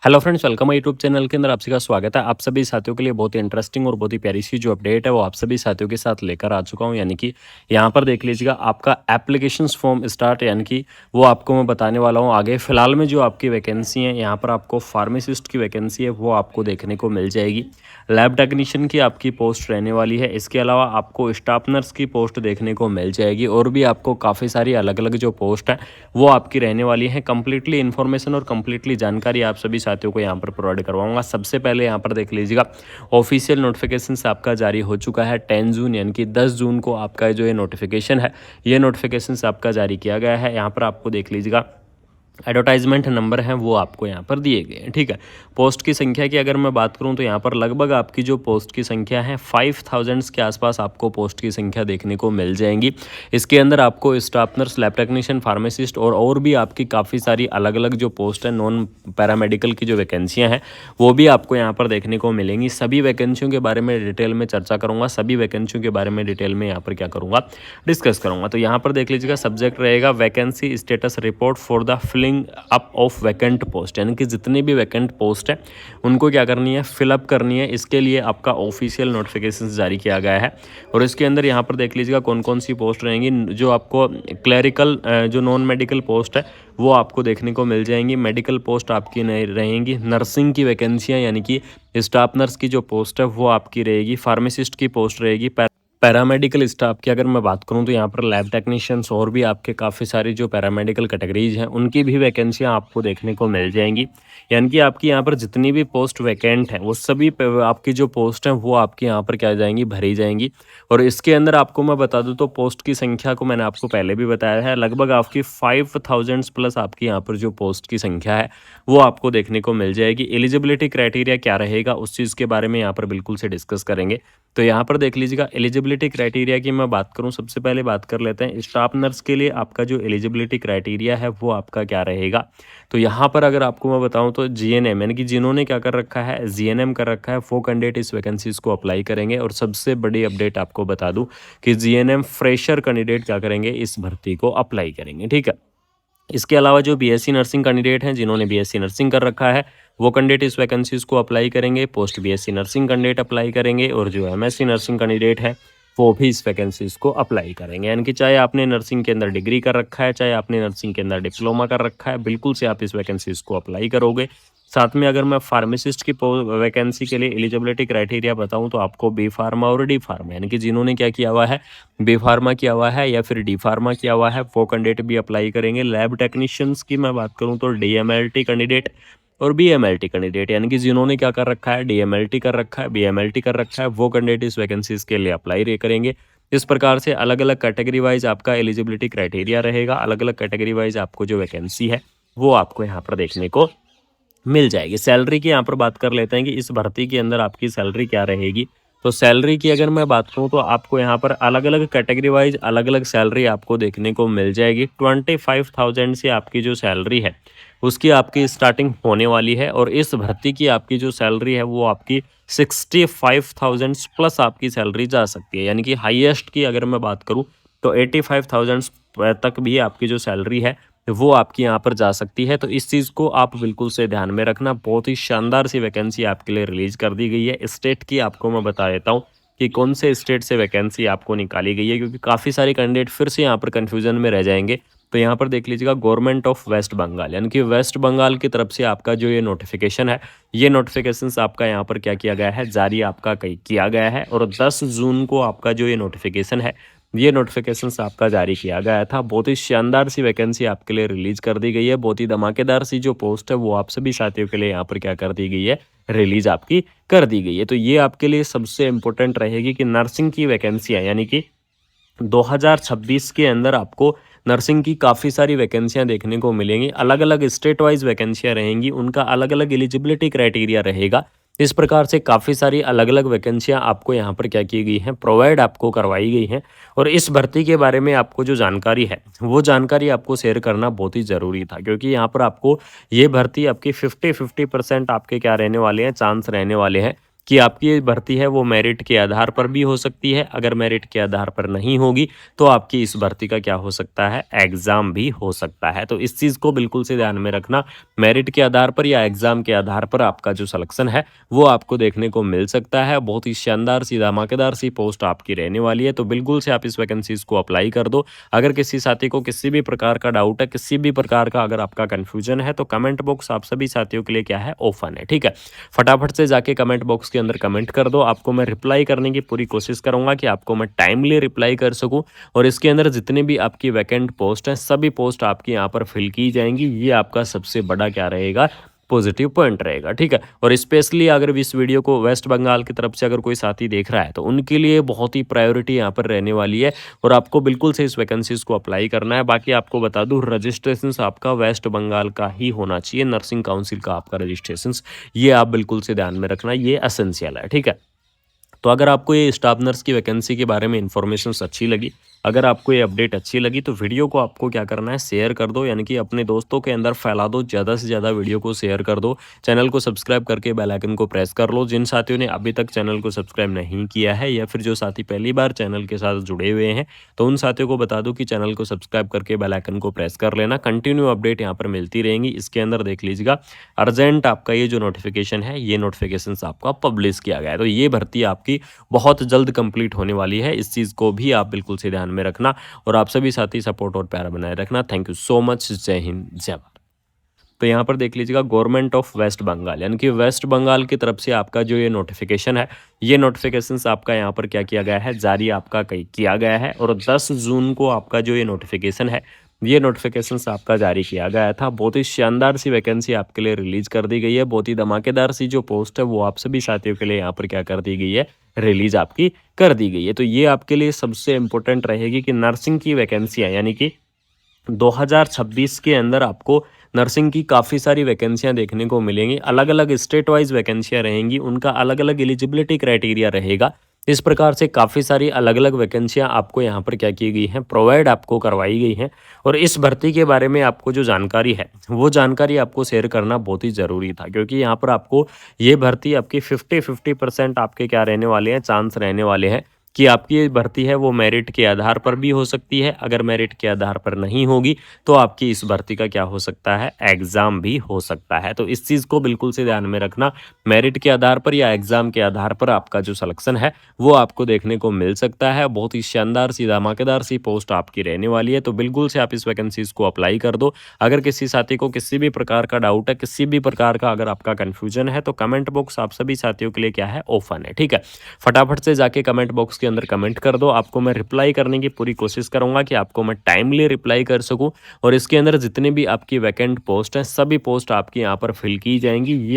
Hello friends, welcome है YouTube channel के अंदर आप सभी का स्वागत है। आप सभी साथियों के लिए बहुत ही इंटरेस्टिंग और बहुत ही प्यारी सी जो अपडेट है वो आप सभी साथियों के साथ लेकर आ चुका हूं। यानी कि यहां पर देख लीजिएगा आपका एप्लीकेशंस फॉर्म स्टार्ट, यानी कि वो आपको मैं बताने वाला हूं आगे। फिलहाल में जो आपकी वैकेंसी है यहाँ पर आपको फार्मासिस्ट की वैकेंसी है वो आपको देखने को मिल जाएगी। लैब टेक्नीशियन की आपकी पोस्ट रहने वाली है। इसके अलावा आपको स्टाफ नर्स की पोस्ट देखने को मिल जाएगी और भी आपको काफ़ी सारी अलग अलग जो पोस्ट है वो आपकी रहने वाली है। कंप्लीटली इन्फॉर्मेशन और कंप्लीटली जानकारी आप सभी साथियों को यहाँ पर प्रोवाइड करवाऊंगा। सबसे पहले यहाँ पर देख लीजिएगा, ऑफिशियल नोटिफिकेशन आपका जारी हो चुका है 10 जून, यानी कि 10 जून को आपका जो ये नोटिफिकेशन है ये नोटिफिकेशन आपका जारी किया गया है। यहाँ पर आपको देख लीजिएगा एडवर्टाइजमेंट नंबर हैं वो आपको यहाँ पर दिए गए हैं। ठीक है, पोस्ट की संख्या की अगर मैं बात करूँ तो यहाँ पर लगभग आपकी जो पोस्ट की संख्या है 5000 के आसपास आपको पोस्ट की संख्या देखने को मिल जाएंगी। इसके अंदर आपको staff nurse, lab technician, pharmacist और भी आपकी काफ़ी सारी अलग अलग जो पोस्ट है, नॉन पैरामेडिकल की जो वैकेंसियाँ हैं वो भी आपको यहाँ पर देखने को मिलेंगी। सभी वैकेंसियों के बारे में डिटेल में चर्चा करूँगा, सभी वैकेंसियों के बारे में डिटेल में यहाँ पर क्या करूँगा, डिस्कस करूँगा। तो यहाँ पर देख लीजिएगा, सब्जेक्ट रहेगा vacancy status report for the filling up of vacant post, यानी कि जितनी भी वैकेंट पोस्ट है उनको क्या करनी है, फिलअप करनी है। इसके लिए आपका ऑफिशियल नोटिफिकेशन जारी किया गया है और इसके अंदर यहाँ पर देख लीजिएगा कौन कौन सी पोस्ट रहेंगी। जो आपको क्लरिकल जो नॉन मेडिकल पोस्ट है वो आपको देखने को मिल जाएंगी। मेडिकल पोस्ट आपकी नहीं रहेंगी। नर्सिंग की वैकेंसियाँ, यानी कि स्टाफ नर्स की जो पोस्ट है वो आपकी रहेगी। फार्मासिस्ट की पोस्ट रहेगी। पैरामेडिकल स्टाफ की अगर मैं बात करूं तो यहाँ पर लैब टेक्नीशियंस और भी आपके काफ़ी सारी जो पैरामेडिकल कैटेगरीज हैं उनकी भी वैकेंसियाँ आपको देखने को मिल जाएंगी। यानी कि आपकी यहाँ पर जितनी भी पोस्ट वैकेंट हैं वो सभी आपकी जो पोस्ट हैं वो आपकी यहाँ पर क्या जाएंगी, भरी जाएंगी। और इसके अंदर आपको मैं बता दूं तो पोस्ट की संख्या को मैंने आपको पहले भी बताया है, लगभग आपकी 5000 प्लस आपकी यहाँ पर जो पोस्ट की संख्या है वो आपको देखने को मिल जाएगी। एलिजिबिलिटी क्राइटेरिया क्या रहेगा उस चीज़ के बारे में यहाँ पर बिल्कुल से डिस्कस करेंगे। तो यहाँ पर देख लीजिएगा, एलिजिबिलिटी क्राइटेरिया की मैं बात करूँ, सबसे पहले बात कर लेते हैं स्टाफ नर्स के लिए आपका जो एलिजिबिलिटी क्राइटेरिया है वो आपका क्या रहेगा। तो यहाँ पर अगर आपको मैं बताऊँ तो जीएनएम, यानी कि जिन्होंने क्या कर रखा है, जीएनएम कर रखा है, वो कैंडिडेट इस वैकेंसीज को अप्लाई करेंगे। और सबसे बड़ी अपडेट आपको बता दूँ कि जीएनएम फ्रेशर कैंडिडेट क्या करेंगे, इस भर्ती को अप्लाई करेंगे। ठीक है, इसके अलावा जो बीएससी नर्सिंग कैंडिडेट हैं, जिन्होंने बीएससी नर्सिंग कर रखा है, वो कैंडिडेट इस वैकेंसीज को अप्लाई करेंगे। Post BSc nursing candidate apply करेंगे और जो एमएससी नर्सिंग कैंडिडेट है वो भी इस वैकेंसीज को अप्लाई करेंगे। यानी कि चाहे आपने नर्सिंग के अंदर डिग्री कर रखा है, चाहे आपने नर्सिंग के अंदर डिप्लोमा कर रखा है, बिल्कुल से आप इस वैकेंसीज को अप्लाई करोगे। साथ में अगर मैं फार्मासिस्ट की वैकेंसी के लिए एलिजिबिलिटी क्राइटेरिया बताऊं तो आपको बी फार्मा और डी फार्मा, यानी कि जिन्होंने क्या किया हुआ है, बी फार्मा किया हुआ है या फिर डी फार्मा किया हुआ है, वो कैंडिडेट भी अप्लाई करेंगे। लैब टेक्नीशियंस की मैं बात करूं तो डीएमएलटी कैंडिडेट और बीएमएलटी कैंडिडेट, यानी कि जिन्होंने क्या कर रखा है, डीएमएलटी कर रखा है, बीएमएलटी कर रखा है, वो कैंडिडेट इस वैकेंसीज के लिए अप्लाई करेंगे। इस प्रकार से अलग अलग कैटेगरी वाइज आपका एलिजिबिलिटी क्राइटेरिया रहेगा। अलग अलग कैटेगरी वाइज आपको जो वैकेंसी है वो आपको यहाँ पर देखने को मिल जाएगी। सैलरी की यहाँ पर बात कर लेते हैं कि इस भर्ती के अंदर आपकी सैलरी क्या रहेगी। तो सैलरी की अगर मैं बात करूँ तो आपको यहाँ पर अलग अलग कैटेगरी वाइज अलग अलग सैलरी आपको देखने को मिल जाएगी। 25,000 से आपकी जो सैलरी है उसकी आपकी स्टार्टिंग होने वाली है और इस भर्ती की आपकी जो सैलरी है वो आपकी 65,000 प्लस आपकी सैलरी जा सकती है। यानी कि हाईएस्ट की अगर मैं बात करूँ तो 85,000 तक भी आपकी जो सैलरी है वो आपकी यहाँ पर जा सकती है। तो इस चीज़ को आप बिल्कुल से ध्यान में रखना। बहुत ही शानदार सी वैकेंसी आपके लिए रिलीज कर दी गई है। स्टेट की आपको मैं बता देता हूँ कि कौन से स्टेट से वैकेंसी आपको निकाली गई है, क्योंकि काफ़ी सारे कैंडिडेट फिर से यहाँ पर कन्फ्यूजन में रह जाएंगे। तो यहाँ पर देख लीजिएगा, गवर्नमेंट ऑफ वेस्ट बंगाल, यानी कि वेस्ट बंगाल की तरफ से आपका जो ये नोटिफिकेशन है, ये नोटिफिकेशन आपका यहाँ पर क्या किया गया है, जारी आपका किया गया है। और 10 जून को आपका जो ये नोटिफिकेशन है, ये नोटिफिकेशन आपका जारी किया गया था। बहुत ही शानदार सी वैकेंसी आपके लिए रिलीज कर दी गई है। बहुत ही धमाकेदार सी जो पोस्ट है वो आप सभी साथियों के लिए यहाँ पर क्या कर दी गई है, रिलीज आपकी कर दी गई है। तो ये आपके लिए सबसे इंपॉर्टेंट रहेगी कि नर्सिंग की वैकेंसियाँ, यानी कि 2026 के अंदर आपको नर्सिंग की काफ़ी सारी वैकेंसियां देखने को मिलेंगी। अलग अलग स्टेट वाइज वैकेंसियां रहेंगी, उनका अलग अलग एलिजिबिलिटी क्राइटेरिया रहेगा। इस प्रकार से काफ़ी सारी अलग अलग वैकेंसियां आपको यहाँ पर क्या की गई हैं, प्रोवाइड आपको करवाई गई हैं। और इस भर्ती के बारे में आपको जो जानकारी है वो जानकारी आपको शेयर करना बहुत ही ज़रूरी था, क्योंकि यहाँ पर आपको ये भर्ती आपकी 50-50% आपके क्या रहने वाले हैं, चांस रहने वाले हैं कि आपकी ये भर्ती है वो मेरिट के आधार पर भी हो सकती है, अगर मेरिट के आधार पर नहीं होगी तो आपकी इस भर्ती का क्या हो सकता है, एग्ज़ाम भी हो सकता है। तो इस चीज़ को बिल्कुल से ध्यान में रखना, मेरिट के आधार पर या एग्ज़ाम के आधार पर आपका जो सिलेक्शन है वो आपको देखने को मिल सकता है। बहुत ही शानदार सी धमाकेदार सी पोस्ट आपकी रहने वाली है, तो बिल्कुल से आप इस वैकेंसीज़ को अप्लाई कर दो। अगर किसी साथी को किसी भी प्रकार का डाउट है, किसी भी प्रकार का अगर आपका कन्फ्यूजन है, तो कमेंट बॉक्स आप सभी साथियों के लिए क्या है, ओपन है, ठीक है। फटाफट से जाके कमेंट बॉक्स के अंदर कमेंट कर दो, आपको मैं रिप्लाई करने की पूरी कोशिश करूंगा कि आपको मैं टाइमली रिप्लाई कर सकूं, और इसके अंदर जितने भी आपकी वैकेंट पोस्ट हैं सभी पोस्ट आपकी यहाँ पर फिल की जाएंगी। ये आपका सबसे बड़ा क्या रहेगा, पॉजिटिव पॉइंट रहेगा, ठीक है। और स्पेशली अगर इस वीडियो को वेस्ट बंगाल की तरफ से अगर कोई साथी देख रहा है तो उनके लिए बहुत ही प्रायोरिटी यहाँ पर रहने वाली है, और आपको बिल्कुल से इस वैकेंसीज को अप्लाई करना है। बाकी आपको बता दूं, रजिस्ट्रेशन आपका वेस्ट बंगाल का ही होना चाहिए, नर्सिंग काउंसिल का आपका रजिस्ट्रेशन, ये आप बिल्कुल से ध्यान में रखना, ये एसेंशियल है, ठीक है। तो अगर आपको ये स्टाफ नर्स की वैकेंसी के बारे में इन्फॉर्मेशन अच्छी लगी, अगर आपको ये अपडेट अच्छी लगी, तो वीडियो को आपको क्या करना है, शेयर कर दो, यानी कि अपने दोस्तों के अंदर फैला दो, ज़्यादा से ज़्यादा वीडियो को शेयर कर दो। चैनल को सब्सक्राइब करके बेल आइकन को प्रेस कर लो। जिन साथियों ने अभी तक चैनल को सब्सक्राइब नहीं किया है, या फिर जो साथी पहली बार चैनल के साथ जुड़े हुए हैं, तो उन साथियों को बता दो कि चैनल को सब्सक्राइब करके बेल आइकन को प्रेस कर लेना। कंटिन्यू अपडेट यहाँ पर मिलती रहेंगी। इसके अंदर देख लीजिएगा, अर्जेंट आपका ये जो नोटिफिकेशन है, ये नोटिफिकेशन आपका पब्लिश किया गया है। तो ये भर्ती आपकी बहुत जल्द कंप्लीट होने वाली है, इस चीज़ को भी आप बिल्कुल से ध्यान में रखना, और आप सभी साथी सपोर्ट और प्यार बनाए रखना। Thank you so much. जय हिंद, जय भारत। तो यहाँ पर देख लीजिएगा, गवर्नमेंट ऑफ वेस्ट बंगाल, यानी कि वेस्ट बंगाल की तरफ से आपका जो ये नोटिफिकेशन है, ये नोटिफिकेशन आपका यहाँ पर क्या किया गया है, जारी आपका किया गया है। और 10 जून को आपका जो ये नोटिफिकेशन है, ये नोटिफिकेशन आपका जारी किया गया था। बहुत ही शानदार सी वैकेंसी आपके लिए रिलीज कर दी गई है, बहुत ही धमाकेदार सी जो पोस्ट है वो आप सभी साथियों के लिए यहाँ पर क्या कर दी गई है, रिलीज आपकी कर दी गई है। तो ये आपके लिए सबसे इंपॉर्टेंट रहेगी कि नर्सिंग की वैकेंसियाँ, यानी कि 2026 के अंदर आपको नर्सिंग की काफ़ी सारी वैकेंसियाँ देखने को मिलेंगी। अलग अलग स्टेट वाइज वैकेंसियाँ रहेंगी, उनका अलग अलग एलिजिबिलिटी क्राइटेरिया रहेगा। इस प्रकार से काफ़ी सारी अलग अलग वैकेंसियाँ आपको यहाँ पर क्या की गई हैं, प्रोवाइड आपको करवाई गई हैं। और इस भर्ती के बारे में आपको जो जानकारी है, वो जानकारी आपको शेयर करना बहुत ही ज़रूरी था, क्योंकि यहाँ पर आपको ये भर्ती आपकी 50-50% आपके क्या रहने वाले हैं, चांस रहने वाले हैं कि आपकी ये भर्ती है वो मेरिट के आधार पर भी हो सकती है, अगर मेरिट के आधार पर नहीं होगी तो आपकी इस भर्ती का क्या हो सकता है, एग्ज़ाम भी हो सकता है। तो इस चीज़ को बिल्कुल से ध्यान में रखना, मेरिट के आधार पर या एग्ज़ाम के आधार पर आपका जो सिलेक्शन है वो आपको देखने को मिल सकता है। बहुत ही शानदार सी धमाकेदार सी पोस्ट आपकी रहने वाली है, तो बिल्कुल से आप इस वैकेंसीज़ को अप्लाई कर दो। अगर किसी साथी को किसी भी प्रकार का डाउट है, किसी भी प्रकार का अगर आपका कन्फ्यूजन है, तो कमेंट बॉक्स आप सभी साथियों के लिए क्या है, ओपन है, ठीक है। फटाफट से जाके कमेंट बॉक्स के अंदर कमेंट कर दो, आपको मैं रिप्लाई करने की पूरी कोशिश करूंगा कि आपको मैं टाइमली रिप्लाई कर सकूं, और इसके अंदर जितने भी आपकी वैकेंट पोस्ट हैं सभी पोस्ट आपकी यहाँ पर फिल की जाएंगी। ये